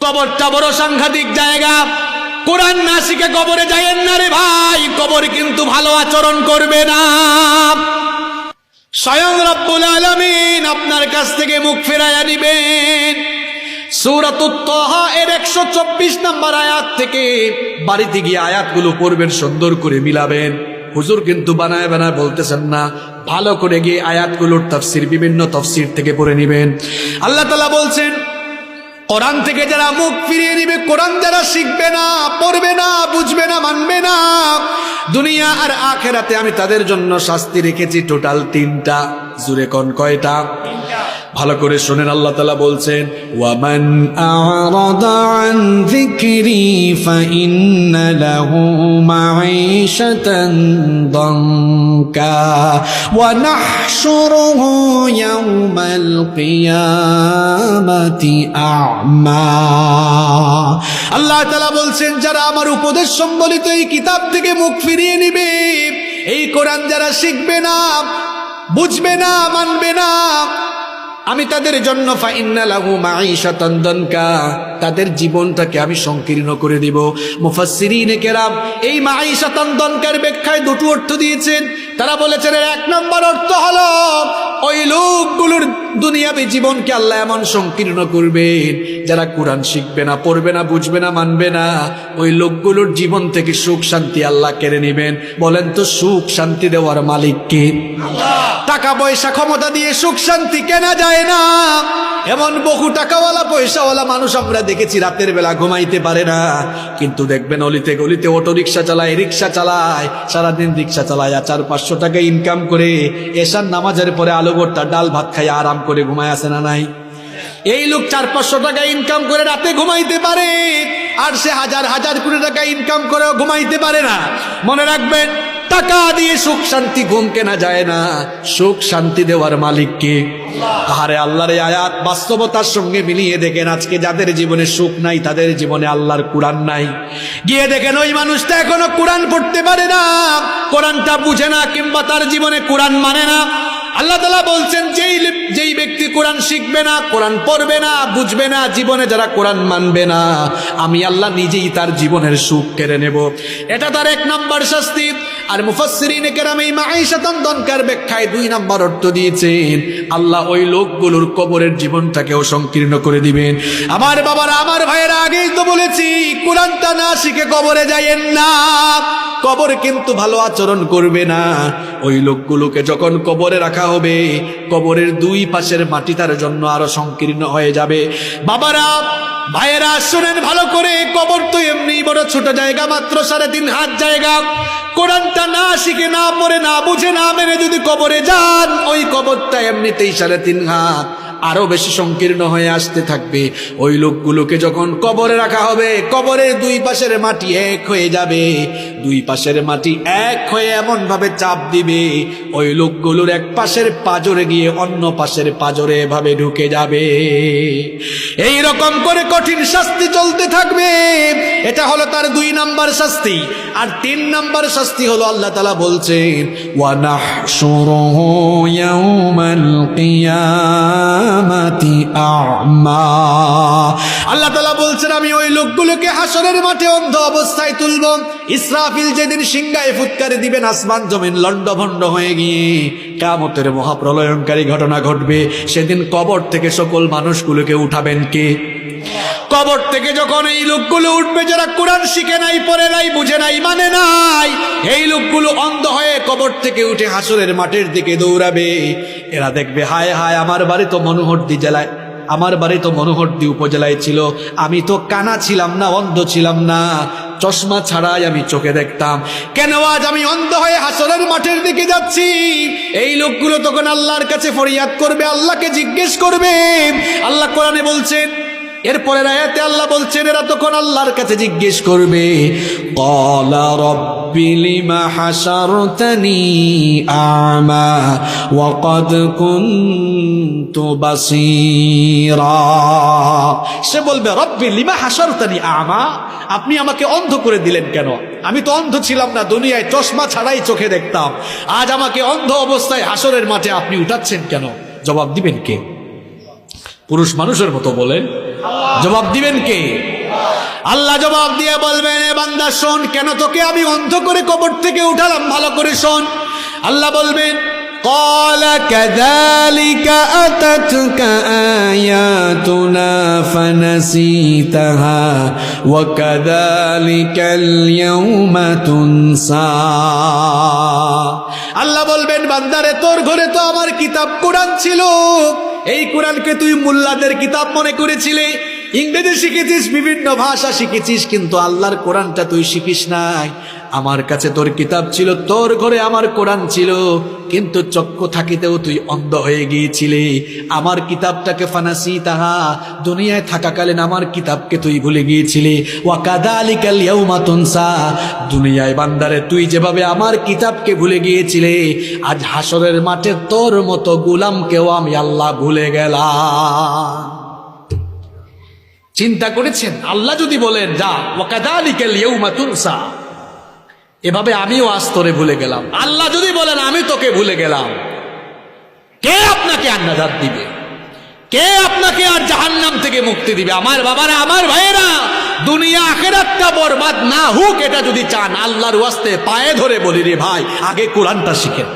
কবরটা বড় সাংঘাতিক জায়গা। কোরআন না শিখে কবরে যায়েন না রে ভাই, কবর কিন্তু ভালো আচরণ করবে না। স্বয়ং রব্বুল আলামিন আপনার কাছ থেকে মুখ ফেরাইয়া নিবেন। সূরাতুত তাহা এর 124 নম্বর আয়াত থেকে বাড়িতে গিয়ে আয়াতগুলো পড়বেন, সুন্দর করে মিলাবেন। হুজুর কিন্তু বানায় বানায় বলতেছেন না, ভালো করে গিয়ে আয়াতগুলোর তাফসীর বিভিন্ন তাফসীর থেকে পড়ে নেবেন। আল্লাহ তাআলা বলছেন, কোরআন থেকে যারা মুখ ফিরিয়ে নিবে, কোরআন যারা শিখবে না, পড়বে না, বুঝবে না, মানবে না, দুনিয়া আর আখিরাতে আমি তাদের জন্য শাস্তি রেখেছি টোটাল 3টা। জুরে কোন কয়টা? ভালো করে শুনেন, আল্লাহ তাআলা বলছেন, ওয়ামান আ'রাদা আন যিকরি ফাইন্না লাহু মাঈশাতান দানকা ওয়া নাহশুরুহু ইয়াওমাল কিয়ামাতি আ'মা। আল্লাহ তাআলা বলছেন, যারা আমার উপদেশ সম্বলিত এই কিতাব থেকে মুখ ফিরিয়ে নিবে, এই কোরআন যারা শিখবে না, বুঝবে না, মানবে না, আমি তাদের জন্য ফাইন্না লাহু মাঈশাতান দানকা, তাদের জীবনটাকে আমি সংকীর্ণ করে দিব। মুফাসসিরিনে কেরাম এই মাঈশাতান দানকার ব্যাখ্যায় দুটো অর্থ দিয়েছেন। তারা বলেছেন, এর 1 নম্বর অর্থ হলো ওই লোকগুলোর দুনিয়াবী জীবনকে আল্লাহ এমন সংকীর্ণ করবেন, যারা কোরআন শিখবে না, পড়বে না, বুঝবে না, মানবে না, ওই লোকগুলোর জীবন থেকে সুখ শান্তি আল্লাহ কেড়ে নেবেন। বলেন তো, সুখ শান্তি দেওয়ার মালিক কে? আল্লাহ। টাকা পয়সা ক্ষমতা দিয়ে সুখ শান্তি কেনা যায় না। এমন বহু টাকাওয়ালা পয়সাওয়ালা মানুষ আমরা দেখেছি, রাতের বেলা ঘুমাইতে পারে না, কিন্তু দেখবেন অলিতে গলিতে অটো রিক্সা চালায়, রিক্সা চালায়, সারাদিন রিক্সা চালায়, 400-500 টাকা ইনকাম করে এশার নামাজের পরে আলু ভর্তা ডাল ভাত খাই আরাম করে ঘুমায়, আছে না নাই? এই লোক 400-500 টাকা ইনকাম করে রাতে ঘুমাইতে পারে, আর সে হাজার কোটি টাকা ইনকাম করেও ঘুমাইতে পারে না। মনে রাখবেন, টাকা দিয়ে সুখ শান্তি ঘুম কেনা যায় না, সুখ শান্তি দেওয়ার মালিক কে? আরে আল্লাহর এই আয়াত বাস্তবতার সঙ্গে মিলিয়ে দেখেন, আজকে যাদের জীবনে সুখ নাই, তাদের জীবনে আল্লাহর কোরআন নাই। গিয়ে দেখেন ওই মানুষটা এখনো কোরআন পড়তে পারে না, কোরআনটা বুঝে না, কিংবা তার জীবনে কোরআন মানে না। আল্লাহ তাআলা বলছেন, যেই ব্যক্তি কোরআন শিখবে না, কোরআন পড়বে না, বুঝবে না, জীবনে যারা কোরআন মানবে না, আমি আল্লাহ নিজেই তার জীবনের সুখ কেড়ে নেব। এটা তার 1 নম্বর শাস্তি। আর মুফাসসিরিনে কেরাম এই মাঈশাতান দানকার ব্যাখ্যায় 2 নম্বর অর্থ দিয়েছেন, আল্লাহ ওই লোকগুলোর কবরের জীবনটাকেও সংকীর্ণ করে দিবেন। আমার বাবারা, আমার ভাইয়েরা, আগেই তো বলেছি, কোরআনটা না শিখে কবরে যায়েন না, কবর কিন্তু ভালো আচরণ করবে না। ওই লোকগুলোকে যখন কবরে রাখা হবে, কবরের 2 পাশের মাটি তার জন্য আরো সংকীর্ণ হয়ে যাবে। বাবারা, ভাইয়েরা, শুনেন ভালো করে, কবর তো এমনি বড় ছোট জায়গা, মাত্র 3.5 হাত জায়গা। কোরআনটা না শিখে, না পড়ে, না বুঝে, না মেনে যদি কবরে যান, ওই কবরটা এমনিতেই 3.5 হাত আরো বেশি সংকীর্ণ হয়ে আসতে থাকবে। ওই লোকগুলোকে যখন কবরে রাখা হবে, কবরের 2 পাশের মাটি এক হয়ে যাবে। 2 পাশের মাটি এক হয়ে এমন ভাবে চাপ দিবে, ওই লোকগুলোর এক পাশের পাজরে গিয়ে অন্য পাশের পাজরে এভাবে ঢুকে যাবে। এই রকম করে কঠিন শাস্তি চলতে থাকবে। এটা হলো তার 2 নম্বর শাস্তি। আর 3 নম্বর শাস্তি হলো, আল্লাহ তাআলা বলছেন, ওয়া নাহশুরুহু ইয়াওমাল কিয়ামাতি আ'মা। আল্লাহ তাআলা বলছেন, আমি ওই লোকগুলোকে হাসরের মাঠে অন্ধ অবস্থায় তুলব। ইসরাফিল যেদিন সিংহায় ফুৎকার দিবেন, আসমান জমিন লণ্ডভণ্ড হয়ে গিয়ে কিয়ামতের মহাপ্রলয়ঙ্কারী ঘটনা ঘটবে। সেদিন কবর থেকে সকল মানুষগুলোকে উঠাবেন কে? কবর থেকে যখন এই লোকগুলো উঠবে, যারা কোরআন শিখে নাই, পড়ে নাই, বুঝে নাই, মানে নাই, এই লোকগুলো অন্ধ হয়ে কবর থেকে উঠে হাসরের মাঠের দিকে দৌড়াবে। এরা দেখবে, হায় হায়, আমার বাড়ি তো মনোহরদী জেলায়, আমার বাড়ি তো মনোহরদী উপজেলায় ছিল, আমি তো কানা ছিলাম না, অন্ধ ছিলাম না, চশমা ছাড়াই আমি চোখে দেখতাম, কেন আজ আমি অন্ধ হয়ে হাসরের মাঠের দিকে যাচ্ছি? এই লোকগুলো তখন আল্লাহর কাছে ফরিয়াদ করবে, আল্লাহকে জিজ্ঞেস করবে। আল্লাহ কোরআনে বলছেন, এরপরের আয়াতে আল্লাহ বলছেন, এরা তখন আল্লাহর কাছে জিজ্ঞেস করবে, ক্বালা রাব্বি লিমা হাশারতানি আ'মা ওয়া ক্বাদ কুনতু বাসীরা। সে বলবে, রব্বি লিমা হাশারতানি আ'মা, আপনি আমাকে অন্ধ করে দিলেন কেন? আমি তো অন্ধ ছিলাম না, দুনিয়ায় চশমা ছাড়াই চোখে দেখতাম, আজ আমাকে অন্ধ অবস্থায় হাসরের মাঠে আপনি উঠাচ্ছেন কেন? জবাব দিবেন কে? পুরুষ মানুষের মতো বলেন, জবাব দিবেন কে? আল্লাহ জবাব দিয়ে বলবেন, এ বান্দা শোন, কেন তোকে আমি অন্ধ করে কবর থেকে উঠালাম, ভালো করে শোন। আল্লাহ বলবেন, قال كذلك أتتك آياتنا فنسيتها وكذلك اليوم تنسى। আল্লাহ বলবেন, বান্দারে তোর ঘরে তো আমার কিতাব কোরআন ছিল, এই কোরআনকে তুই মোল্লাদের কিতাব মনে করেছিলি, ইংরেজি শিখেছিস, বিভিন্ন ভাষা শিখেছিস, কিন্তু আল্লাহর কোরআনটা তুই শিখিস নাই। আমার কাছে তোর কিতাব ছিল, তোর ঘরে আমার কোরআন ছিল, কিন্তু চক্ষু থাকিতেও তুই অন্ধ হয়ে গিয়েছিলি। আমার কিতাবটাকে ফানাসি তাহা, দুনিয়ায় থাকাকালীন আমার কিতাবকে তুই ভুলে গিয়েছিলি। ওয়া কাযালিকাল ইয়াউমা তুনসা, দুনিয়ায় বান্দারে তুই যেভাবে আমার কিতাবকে ভুলে গিয়েছিলে, আজ হাসরের মাঠে তোর মতো গোলামকেও আমি আল্লাহ ভুলে গেলাম। চিন্তা করেছেন, আল্লাহ যদি বলেন যা, ওয়া কাযালিকাল ইয়াউমা তুনসা, এভাবে আমিও আজ তোরে ভুলে গেলাম। আল্লাহ যদি বলেন আমি তোকে ভুলে গেলাম, কে আপনাকে আর নাজাত দিবে? কে আপনাকে আর জাহান্নাম থেকে মুক্তি দিবে? আমার বাবারা, আমার ভাইয়েরা, দুনিয়া আখিরাতটা বরবাদ না হোক, এটা যদি চান, আল্লাহর ওয়াস্তে পায়ে ধরে বলি রে ভাই, আগে কোরআনটা শিখেন।